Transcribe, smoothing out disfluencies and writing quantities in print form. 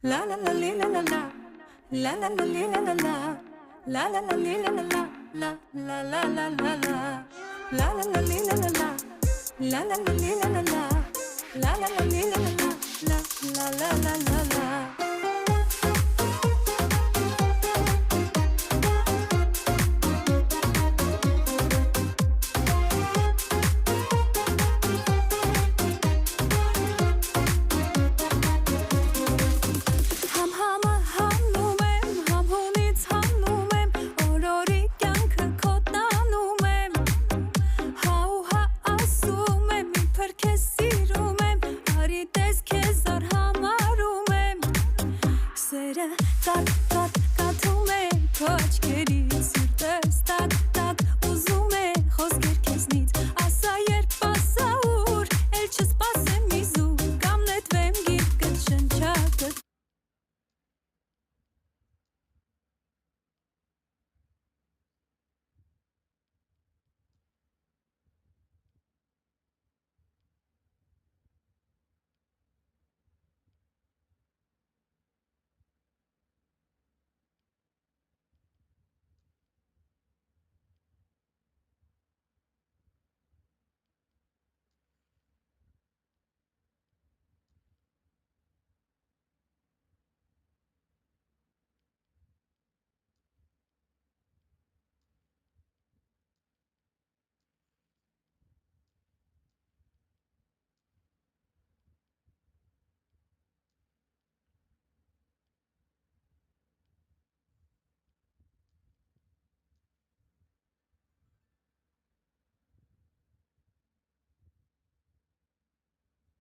La la la li la la la. La la la li la la la. La la la li la la la. La la la la la la. La la la li la la la. La la la li la la la. La la la li la la la. La la la la la. Got to make touch kitty